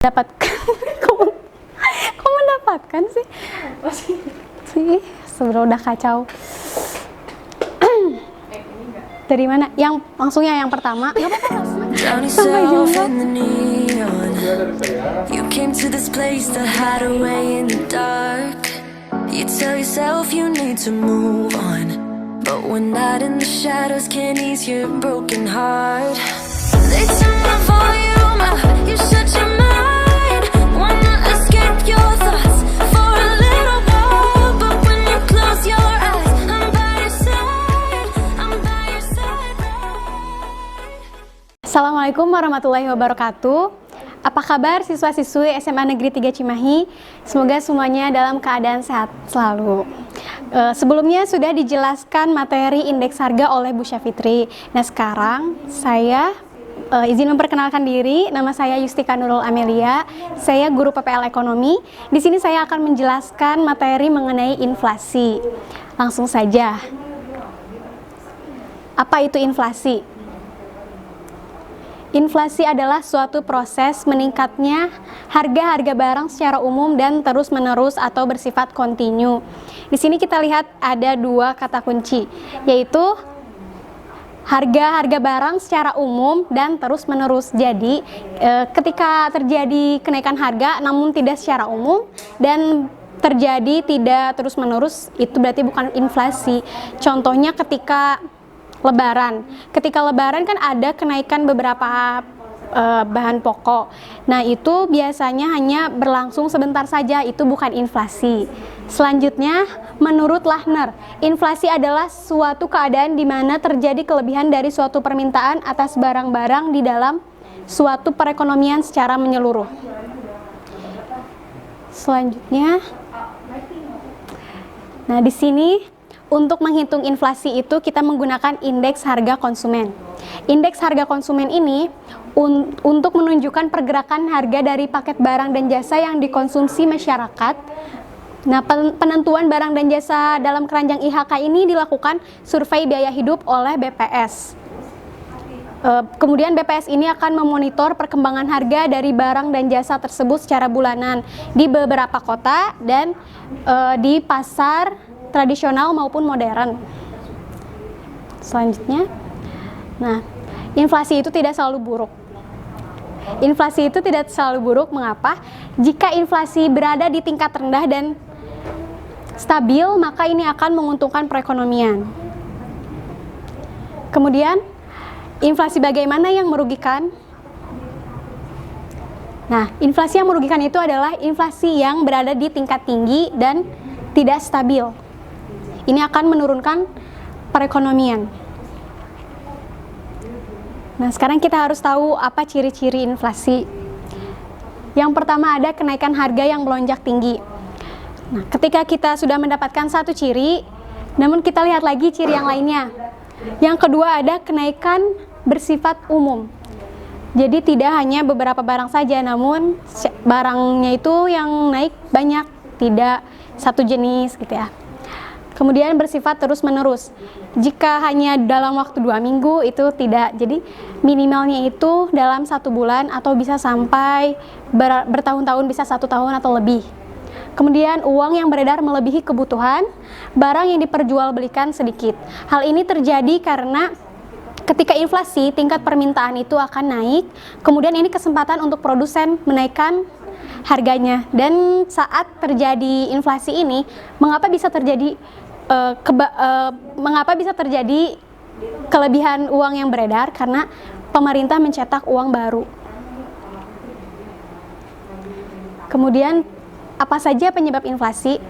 Dapatkan. Kok mendapatkan sih? Sebenarnya udah kacau. Dari mana? Yang langsungnya yang pertama. Sampai jumpa. You came to this place to hide away in the dark. You tell yourself you need to move on, but one night in the shadows can't ease your broken heart. They turn the volume up, you shut your mind. Wanna escape your thoughts for a little while, but when you close your eyes, I'm by your side, I'm by your side right. Assalamualaikum warahmatullahi wabarakatuh. Apa kabar siswa-siswi SMA Negeri 3 Cimahi? Semoga semuanya dalam keadaan sehat selalu. Sebelumnya sudah dijelaskan materi indeks harga oleh Bu Syafitri. Nah sekarang saya izin memperkenalkan diri. Nama saya Yustika Nurul Amelia. Saya guru PPL Ekonomi. Di sini saya akan menjelaskan materi mengenai inflasi. Langsung saja. Apa itu inflasi? Inflasi adalah suatu proses meningkatnya harga-harga barang secara umum dan terus-menerus atau bersifat kontinu. Di sini kita lihat ada dua kata kunci, yaitu harga-harga barang secara umum dan terus-menerus. Jadi, ketika terjadi kenaikan harga namun tidak secara umum dan terjadi tidak terus-menerus, itu berarti bukan inflasi. Contohnya ketika Lebaran. Ketika Lebaran kan ada kenaikan beberapa bahan pokok. Nah, itu biasanya hanya berlangsung sebentar saja, itu bukan inflasi. Selanjutnya, menurut Lahner, inflasi adalah suatu keadaan di mana terjadi kelebihan dari suatu permintaan atas barang-barang di dalam suatu perekonomian secara menyeluruh. Selanjutnya, nah di sini untuk menghitung inflasi itu kita menggunakan indeks harga konsumen. Indeks harga konsumen ini untuk menunjukkan pergerakan harga dari paket barang dan jasa yang dikonsumsi masyarakat. Nah, penentuan barang dan jasa dalam keranjang IHK ini dilakukan survei biaya hidup oleh BPS. Kemudian BPS ini akan memonitor perkembangan harga dari barang dan jasa tersebut secara bulanan di beberapa kota dan di pasar tradisional maupun modern. Selanjutnya, nah, inflasi itu tidak selalu buruk. Inflasi itu tidak selalu buruk, mengapa? Jika inflasi berada di tingkat rendah dan stabil, maka ini akan menguntungkan perekonomian. Kemudian, inflasi bagaimana yang merugikan? Nah, inflasi yang merugikan itu adalah inflasi yang berada di tingkat tinggi dan tidak stabil. Ini akan menurunkan perekonomian. Nah, sekarang kita harus tahu apa ciri-ciri inflasi. Yang pertama ada kenaikan harga yang melonjak tinggi. Nah, ketika kita sudah mendapatkan satu ciri, namun kita lihat lagi ciri yang lainnya. Yang kedua ada kenaikan bersifat umum. Jadi tidak hanya beberapa barang saja, namun barangnya itu yang naik banyak, tidak satu jenis gitu ya. Kemudian bersifat terus-menerus. Jika hanya dalam waktu 2 minggu itu tidak. Jadi minimalnya itu dalam 1 bulan atau bisa sampai bertahun-tahun, bisa 1 tahun atau lebih. Kemudian uang yang beredar melebihi kebutuhan, barang yang diperjualbelikan sedikit. Hal ini terjadi karena ketika inflasi, tingkat permintaan itu akan naik. Kemudian ini kesempatan untuk produsen menaikkan harganya. Dan saat terjadi inflasi ini, mengapa bisa terjadi kelebihan uang yang beredar? Karena pemerintah mencetak uang baru. Kemudian apa saja penyebab inflasi?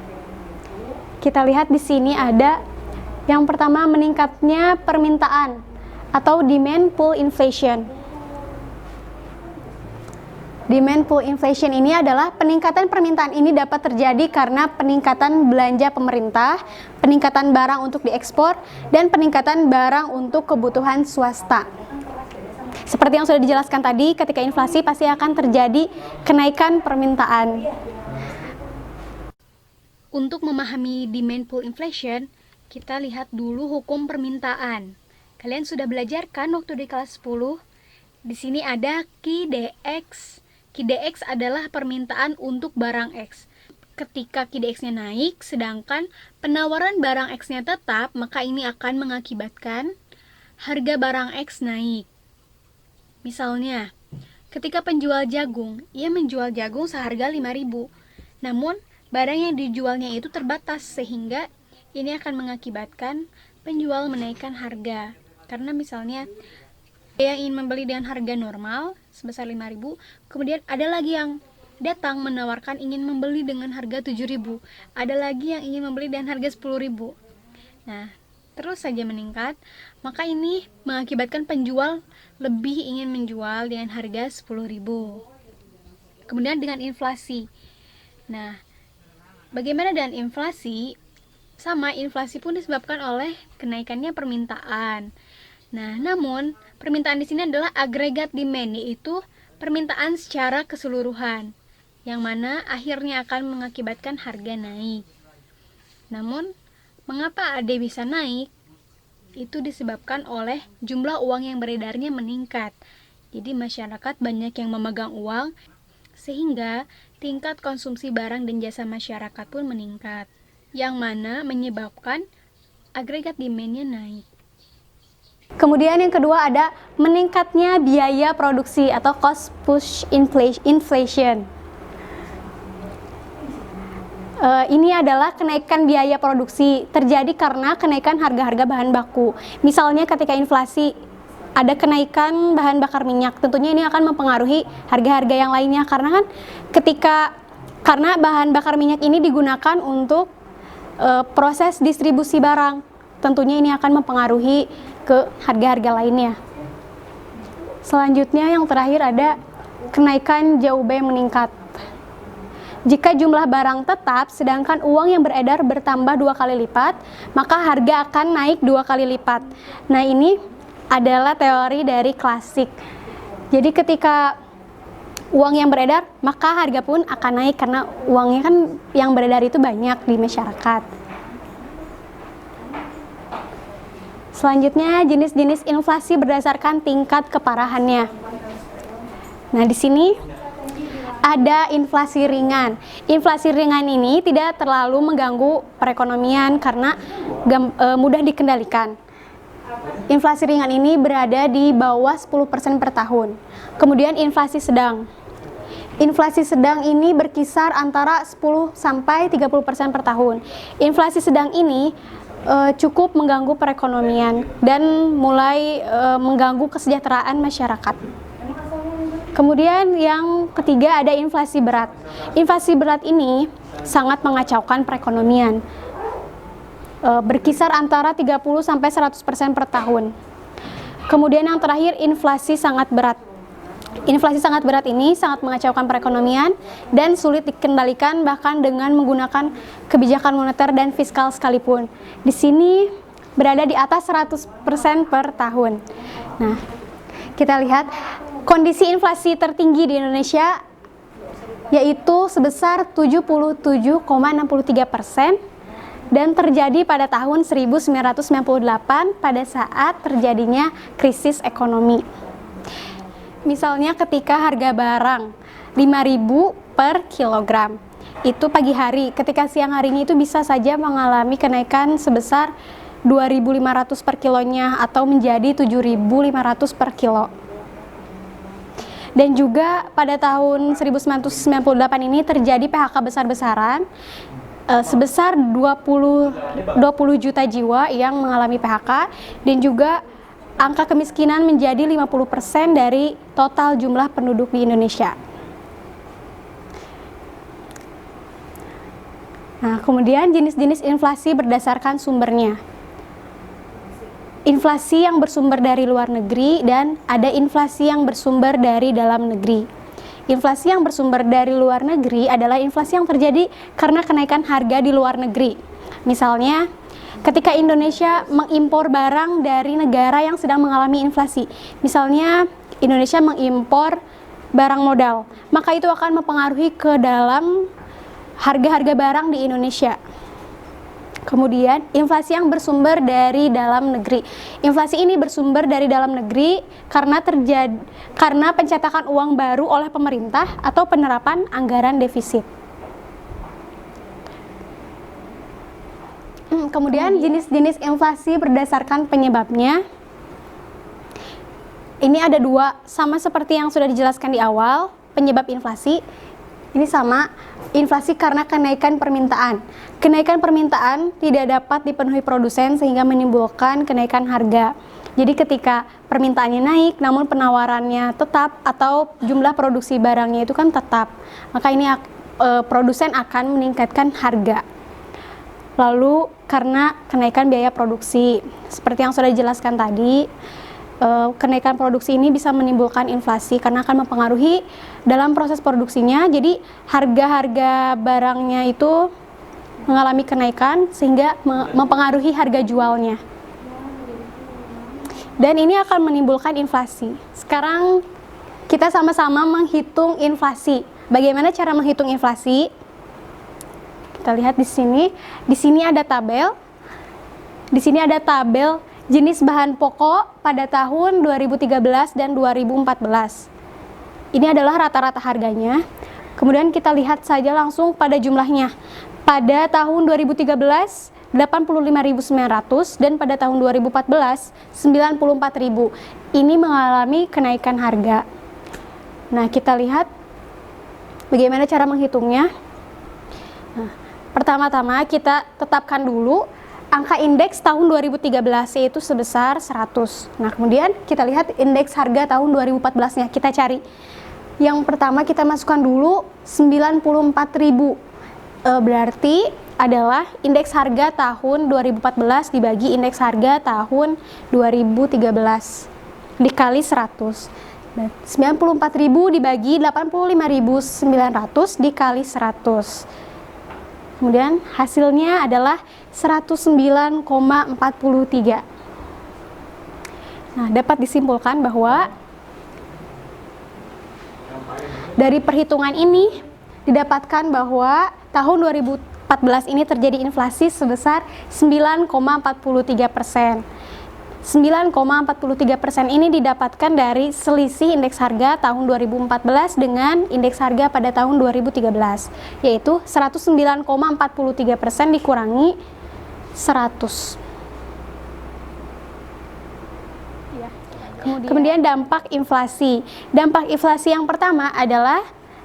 Kita lihat di sini ada yang pertama meningkatnya permintaan atau demand pull inflation. Demand pull inflation ini adalah peningkatan permintaan ini dapat terjadi karena peningkatan belanja pemerintah, peningkatan barang untuk diekspor, dan peningkatan barang untuk kebutuhan swasta. Seperti yang sudah dijelaskan tadi, ketika inflasi pasti akan terjadi kenaikan permintaan. Untuk memahami demand pull inflation, kita lihat dulu hukum permintaan. Kalian sudah belajar kan waktu di kelas 10? Di sini ada Q, DX, QDX adalah permintaan untuk barang X. Ketika QDX-nya naik, sedangkan penawaran barang X-nya tetap, maka ini akan mengakibatkan harga barang X naik. Misalnya, ketika penjual jagung, ia menjual jagung seharga 5.000. Namun, barang yang dijualnya itu terbatas, sehingga ini akan mengakibatkan penjual menaikkan harga. Karena misalnya, yang ingin membeli dengan harga normal sebesar 5.000, kemudian ada lagi yang datang menawarkan ingin membeli dengan harga 7.000, ada lagi yang ingin membeli dengan harga 10.000. Nah, terus saja meningkat, maka ini mengakibatkan penjual lebih ingin menjual dengan harga 10.000. Kemudian dengan inflasi. Nah, bagaimana dengan inflasi? Sama, inflasi pun disebabkan oleh kenaikannya permintaan. Nah, namun permintaan di sini adalah agregat demand, yaitu permintaan secara keseluruhan, yang mana akhirnya akan mengakibatkan harga naik. Namun, mengapa AD bisa naik? Itu disebabkan oleh jumlah uang yang beredarnya meningkat. Jadi masyarakat banyak yang memegang uang, sehingga tingkat konsumsi barang dan jasa masyarakat pun meningkat, yang mana menyebabkan agregat demand-nya naik. Kemudian yang kedua ada meningkatnya biaya produksi atau cost push inflation. Ini adalah kenaikan biaya produksi terjadi karena kenaikan harga-harga bahan baku. Misalnya ketika inflasi ada kenaikan bahan bakar minyak, tentunya ini akan mempengaruhi harga-harga yang lainnya, karena kan karena bahan bakar minyak ini digunakan untuk proses distribusi barang, tentunya ini akan mempengaruhi ke harga-harga lainnya. Selanjutnya yang terakhir ada kenaikan JUB meningkat. Jika jumlah barang tetap, sedangkan uang yang beredar bertambah 2 kali lipat, maka harga akan naik 2 kali lipat. Nah, ini adalah teori dari klasik. Jadi ketika uang yang beredar, maka harga pun akan naik karena uangnya kan yang beredar itu banyak di masyarakat. Selanjutnya, jenis-jenis inflasi berdasarkan tingkat keparahannya. Nah, di sini ada inflasi ringan. Inflasi ringan ini tidak terlalu mengganggu perekonomian karena mudah dikendalikan. Inflasi ringan ini berada di bawah 10% per tahun. Kemudian inflasi sedang. Inflasi sedang ini berkisar antara 10 sampai 30% per tahun. Inflasi sedang ini cukup mengganggu perekonomian dan mulai mengganggu kesejahteraan masyarakat. Kemudian yang ketiga ada inflasi berat. Inflasi berat ini sangat mengacaukan perekonomian. Berkisar antara 30 sampai 100% per tahun. Kemudian yang terakhir inflasi sangat berat. Inflasi sangat berat ini sangat mengacaukan perekonomian dan sulit dikendalikan bahkan dengan menggunakan kebijakan moneter dan fiskal sekalipun. Di sini berada di atas 100% per tahun. Nah, kita lihat kondisi inflasi tertinggi di Indonesia yaitu sebesar 77,63% dan terjadi pada tahun 1998 pada saat terjadinya krisis ekonomi. Misalnya ketika harga barang 5.000 per kilogram, itu pagi hari, ketika siang harinya itu bisa saja mengalami kenaikan sebesar 2.500 per kilonya atau menjadi 7.500 per kilo. Dan juga pada tahun 1998 ini terjadi PHK besar-besaran sebesar 20 juta jiwa yang mengalami PHK, dan juga angka kemiskinan menjadi 50% dari total jumlah penduduk di Indonesia. Nah, kemudian jenis-jenis inflasi berdasarkan sumbernya. Inflasi yang bersumber dari luar negeri dan ada inflasi yang bersumber dari dalam negeri. Inflasi yang bersumber dari luar negeri adalah inflasi yang terjadi karena kenaikan harga di luar negeri. Misalnya, ketika Indonesia mengimpor barang dari negara yang sedang mengalami inflasi, misalnya Indonesia mengimpor barang modal, maka itu akan mempengaruhi ke dalam harga-harga barang di Indonesia. Kemudian, inflasi yang bersumber dari dalam negeri. Inflasi ini bersumber dari dalam negeri karena pencetakan uang baru oleh pemerintah atau penerapan anggaran defisit. Kemudian, jenis-jenis inflasi berdasarkan penyebabnya. Ini ada dua, sama seperti yang sudah dijelaskan di awal, penyebab inflasi. Ini sama, inflasi karena kenaikan permintaan. Kenaikan permintaan tidak dapat dipenuhi produsen sehingga menimbulkan kenaikan harga. Jadi ketika permintaannya naik namun penawarannya tetap atau jumlah produksi barangnya itu kan tetap, maka ini produsen akan meningkatkan harga. Lalu karena kenaikan biaya produksi, seperti yang sudah dijelaskan tadi, kenaikan produksi ini bisa menimbulkan inflasi karena akan mempengaruhi dalam proses produksinya. Jadi harga-harga barangnya itu mengalami kenaikan sehingga mempengaruhi harga jualnya. Dan ini akan menimbulkan inflasi. Sekarang kita sama-sama menghitung inflasi. Bagaimana cara menghitung inflasi? Kita lihat di sini. Di sini ada tabel. Di sini ada tabel jenis bahan pokok pada tahun 2013 dan 2014. Ini adalah rata-rata harganya. Kemudian kita lihat saja langsung pada jumlahnya. Pada tahun 2013, 85.900 dan pada tahun 2014, 94.000. Ini mengalami kenaikan harga. Nah, kita lihat bagaimana cara menghitungnya. Nah, pertama-tama kita tetapkan dulu angka indeks tahun 2013 yaitu sebesar 100. Nah, kemudian kita lihat indeks harga tahun 2014-nya. Kita cari. Yang pertama kita masukkan dulu 94.000. Berarti adalah indeks harga tahun 2014 dibagi indeks harga tahun 2013 dikali 100. 94.000 dibagi 85.900 dikali 100. Kemudian hasilnya adalah 109,43. Nah, dapat disimpulkan bahwa dari perhitungan ini didapatkan bahwa tahun 2014 ini terjadi inflasi sebesar 9,43%. 9,43% ini didapatkan dari selisih indeks harga tahun 2014 dengan indeks harga pada tahun 2013, yaitu 109,43% dikurangi 100. Kemudian dampak inflasi. Dampak inflasi yang pertama adalah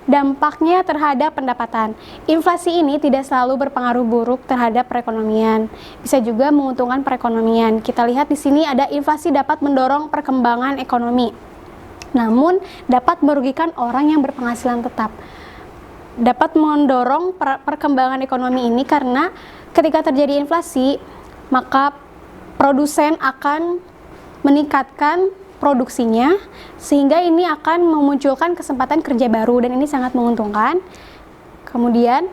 dampaknya terhadap pendapatan. Inflasi ini tidak selalu berpengaruh buruk terhadap perekonomian. Bisa juga menguntungkan perekonomian. Kita lihat di sini ada inflasi dapat mendorong perkembangan ekonomi. Namun dapat merugikan orang yang berpenghasilan tetap. Dapat mendorong perkembangan ekonomi ini karena ketika terjadi inflasi, maka produsen akan meningkatkan produksinya, sehingga ini akan memunculkan kesempatan kerja baru dan ini sangat menguntungkan. Kemudian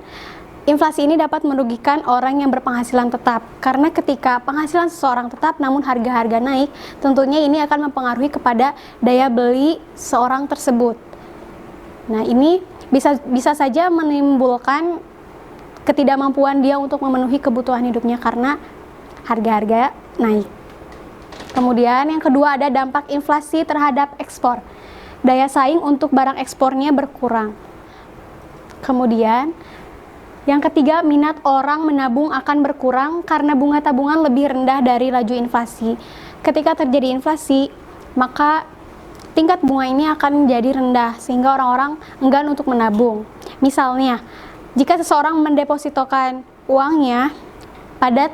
inflasi ini dapat merugikan orang yang berpenghasilan tetap karena ketika penghasilan seseorang tetap namun harga-harga naik, tentunya ini akan mempengaruhi kepada daya beli seorang tersebut. Nah, ini bisa saja menimbulkan ketidakmampuan dia untuk memenuhi kebutuhan hidupnya karena harga-harga naik. Kemudian yang kedua ada dampak inflasi terhadap ekspor. Daya saing untuk barang ekspornya berkurang. Kemudian yang ketiga, minat orang menabung akan berkurang karena bunga tabungan lebih rendah dari laju inflasi. Ketika terjadi inflasi, maka tingkat bunga ini akan menjadi rendah sehingga orang-orang enggan untuk menabung. Misalnya, jika seseorang mendepositokan uangnya pada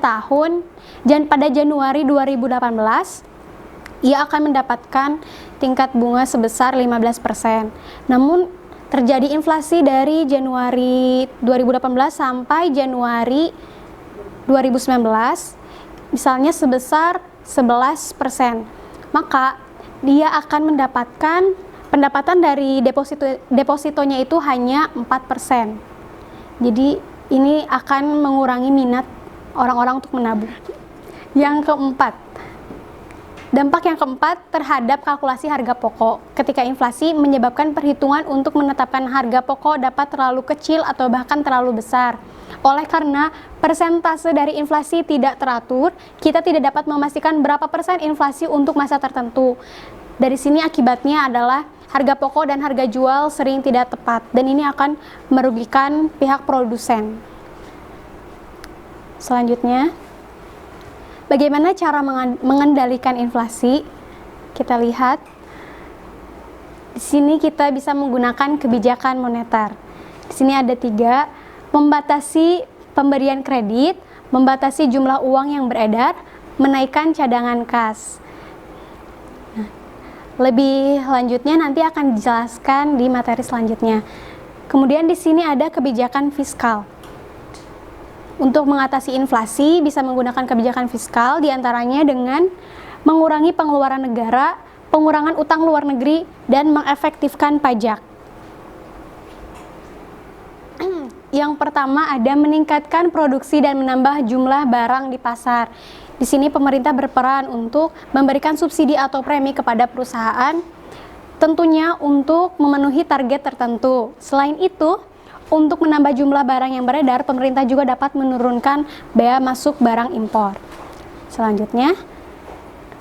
Januari 2018, ia akan mendapatkan tingkat bunga sebesar 15%. Namun terjadi inflasi dari Januari 2018 sampai Januari 2019, misalnya sebesar 11%. Maka dia akan mendapatkan pendapatan dari depositonya itu hanya 4%. Jadi ini akan mengurangi minat orang-orang untuk menabung. Yang keempat, dampak yang keempat terhadap kalkulasi harga pokok. Ketika inflasi menyebabkan perhitungan untuk menetapkan harga pokok dapat terlalu kecil atau bahkan terlalu besar. Oleh karena persentase dari inflasi tidak teratur, kita tidak dapat memastikan berapa persen inflasi untuk masa tertentu. Dari sini akibatnya adalah harga pokok dan harga jual sering tidak tepat, dan ini akan merugikan pihak produsen. Selanjutnya, bagaimana cara mengendalikan inflasi? Kita lihat. Di sini kita bisa menggunakan kebijakan moneter. Di sini ada 3, membatasi pemberian kredit, membatasi jumlah uang yang beredar, menaikkan cadangan kas. Nah, lebih lanjutnya nanti akan dijelaskan di materi selanjutnya. Kemudian di sini ada kebijakan fiskal. Untuk mengatasi inflasi bisa menggunakan kebijakan fiskal, diantaranya dengan mengurangi pengeluaran negara, pengurangan utang luar negeri, dan mengefektifkan pajak. Yang pertama ada meningkatkan produksi dan menambah jumlah barang di pasar. Di sini pemerintah berperan untuk memberikan subsidi atau premi kepada perusahaan, tentunya untuk memenuhi target tertentu. Selain itu, untuk menambah jumlah barang yang beredar, pemerintah juga dapat menurunkan bea masuk barang impor. Selanjutnya,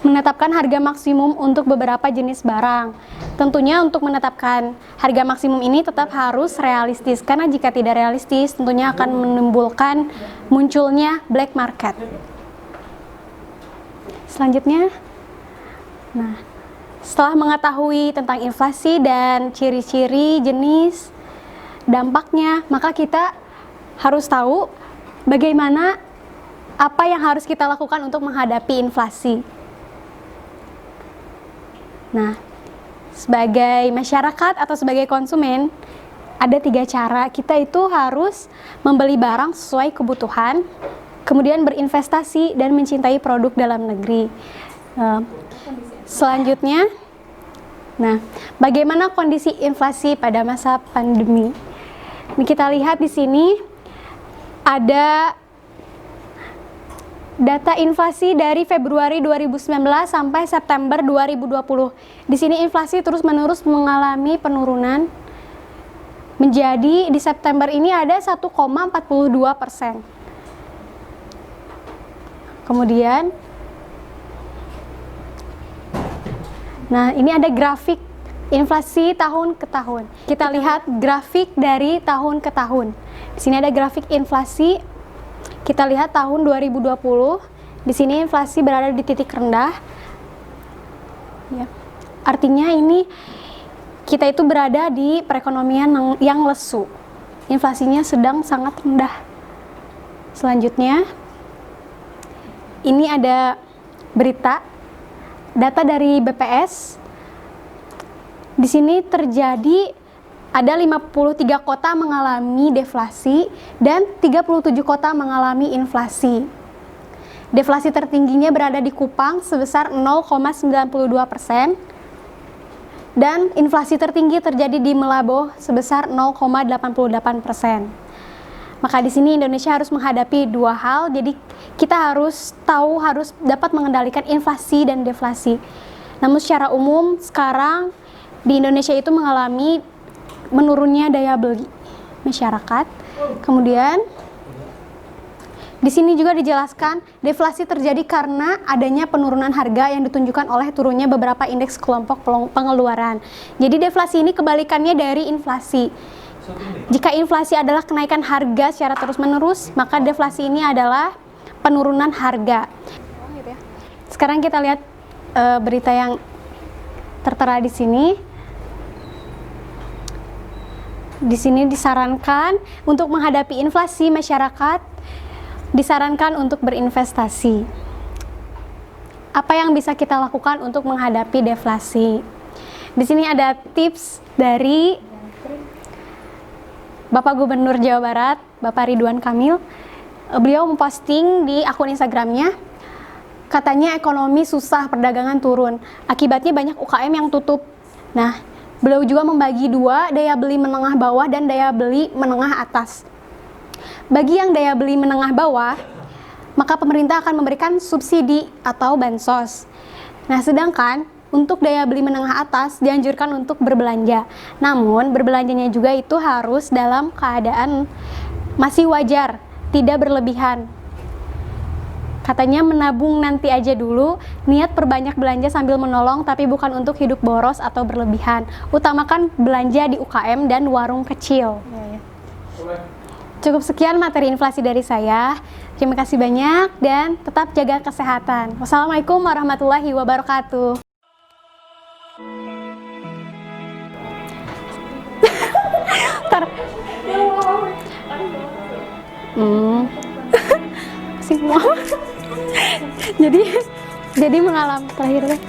menetapkan harga maksimum untuk beberapa jenis barang. Tentunya untuk menetapkan harga maksimum ini tetap harus realistis, karena jika tidak realistis tentunya akan menimbulkan munculnya black market. Selanjutnya, setelah mengetahui tentang inflasi dan ciri-ciri, jenis, dampaknya, maka kita harus tahu bagaimana apa yang harus kita lakukan untuk menghadapi inflasi. Nah, sebagai masyarakat atau sebagai konsumen, ada 3 cara. Kita itu harus membeli barang sesuai kebutuhan, kemudian berinvestasi dan mencintai produk dalam negeri. Selanjutnya, bagaimana kondisi inflasi pada masa pandemi? Ini kita lihat di sini ada data inflasi dari Februari 2019 sampai September 2020. Di sini inflasi terus-menerus mengalami penurunan. Menjadi di September ini ada 1,42%. Kemudian, ini ada grafik inflasi tahun ke tahun. Kita lihat grafik dari tahun ke tahun. Di sini ada grafik inflasi. Kita lihat tahun 2020, di sini inflasi berada di titik rendah. Ya. Artinya ini kita itu berada di perekonomian yang lesu. Inflasinya sedang sangat rendah. Selanjutnya, ini ada berita, data dari BPS. Di sini terjadi ada 53 kota mengalami deflasi dan 37 kota mengalami inflasi. Deflasi tertingginya berada di Kupang sebesar 0,92%, dan inflasi tertinggi terjadi di Meulaboh sebesar 0,88%. Maka di sini Indonesia harus menghadapi 2 hal, jadi kita harus dapat mengendalikan inflasi dan deflasi. Namun secara umum sekarang di Indonesia itu mengalami menurunnya daya beli masyarakat. Kemudian di sini juga dijelaskan deflasi terjadi karena adanya penurunan harga yang ditunjukkan oleh turunnya beberapa indeks kelompok pengeluaran. Jadi deflasi ini kebalikannya dari inflasi. Jika inflasi adalah kenaikan harga secara terus-menerus, maka deflasi ini adalah penurunan harga. Sekarang kita lihat berita yang tertera di sini. Di sini disarankan untuk menghadapi inflasi, masyarakat disarankan untuk berinvestasi. Apa yang bisa kita lakukan untuk menghadapi deflasi? Di sini ada tips dari Bapak Gubernur Jawa Barat, Bapak Ridwan Kamil. Beliau memposting di akun Instagramnya, katanya ekonomi susah, perdagangan turun. Akibatnya banyak UKM yang tutup. Beliau juga membagi 2, daya beli menengah bawah dan daya beli menengah atas. Bagi yang daya beli menengah bawah, maka pemerintah akan memberikan subsidi atau bansos. Sedangkan untuk daya beli menengah atas dianjurkan untuk berbelanja. Namun berbelanjanya juga itu harus dalam keadaan masih wajar. tidak berlebihan. Katanya menabung nanti aja dulu, niat perbanyak belanja sambil menolong tapi bukan untuk hidup boros atau berlebihan. Utamakan belanja di UKM dan warung kecil. Cukup sekian materi inflasi dari saya. Terima kasih banyak dan tetap jaga kesehatan. Wassalamualaikum warahmatullahi wabarakatuh. Semua. jadi mengalami terakhir deh.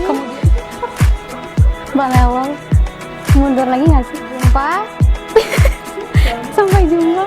Kemudian balewal mundur lagi nggak sih? Jumpa. Sampai jumpa.